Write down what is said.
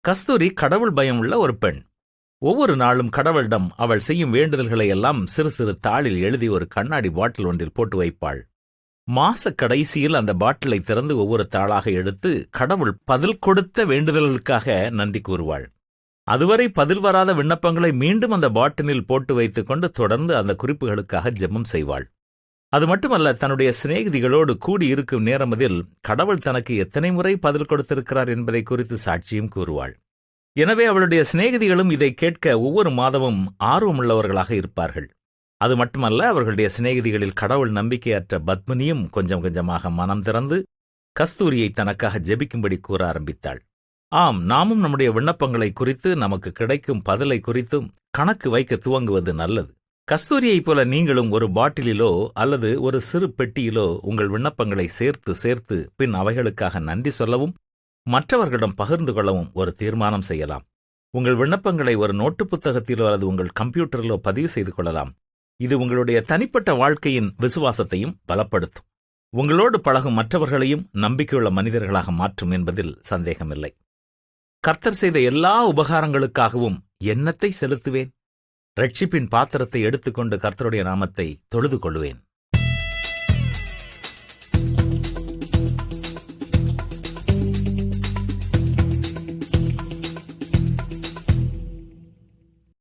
கஸ்தூரி கடவுள் பயம் உள்ள ஒரு பெண். ஒவ்வொரு நாளும் கடவுளிடம் அவள் செய்யும் வேண்டுதல்களை எல்லாம் சிறு சிறு தாளில் எழுதி ஒரு கண்ணாடி பாட்டில் ஒன்றில் போட்டு வைப்பாள். மாச கடைசியில் அந்த பாட்டிலை திறந்து ஒவ்வொரு தாளாக எடுத்து கடவுள் பதில் கொடுத்த வேண்டுதல்களுக்காக நன்றி கூறுவாள். அதுவரை பதில் வராத விண்ணப்பங்களை மீண்டும் அந்த பாட்டிலில் போட்டு வைத்துக் கொண்டு தொடர்ந்து அந்த குறிப்புகளுக்காக ஜெபம் செய்வாள். அது மட்டுமல்ல, தன்னுடைய சிநேகிதிகளோடு கூடியிருக்கும் நேரமதில் கடவுள் தனக்கு எத்தனை முறை பதில் கொடுத்திருக்கிறார் என்பதை குறித்து சாட்சியும் கூறுவாள். எனவே அவளுடைய சிநேகிதிகளும் இதை கேட்க ஒவ்வொரு மாதமும் ஆர்வமுள்ளவர்களாக இருப்பார்கள். அது மட்டுமல்ல, அவர்களுடைய சிநேகிதிகளில் கடவுள் நம்பிக்கையற்ற பத்மினியும் கொஞ்சம் கொஞ்சமாக மனம் திறந்து கஸ்தூரியை தனக்காக ஜெபிக்கும்படி கூற ஆரம்பித்தாள். ஆம், நாமும் நம்முடைய விண்ணப்பங்களை குறித்து நமக்கு கிடைக்கும் பதிலை குறித்தும் கணக்கு வைக்க துவங்குவது நல்லது. கஸ்தூரியைப் போல நீங்களும் ஒரு பாட்டிலிலோ அல்லது ஒரு சிறு பெட்டியிலோ உங்கள் விண்ணப்பங்களை சேர்த்து சேர்த்து பின் அவைகளுக்காக நன்றி சொல்லவும் மற்றவர்களிடம் பகிர்ந்து கொள்ளவும் ஒரு தீர்மானம் செய்யலாம். உங்கள் விண்ணப்பங்களை ஒரு நோட்டு புத்தகத்திலோ அல்லது உங்கள் கம்ப்யூட்டரிலோ பதிவு செய்து கொள்ளலாம். இது உங்களுடைய தனிப்பட்ட வாழ்க்கையின் விசுவாசத்தையும் பலப்படுத்தும். உங்களோடு பழகும் மற்றவர்களையும் நம்பிக்கையுள்ள மனிதர்களாக மாற்றும் என்பதில் சந்தேகமில்லை. கர்த்தர் செய்த எல்லா உபகாரங்களுக்காகவும் என்னத்தை செலுத்துவேன்? இரட்சிப்பின் பாத்திரத்தை எடுத்துக்கொண்டு கர்த்தருடைய நாமத்தை தொழுது கொள்வேன்.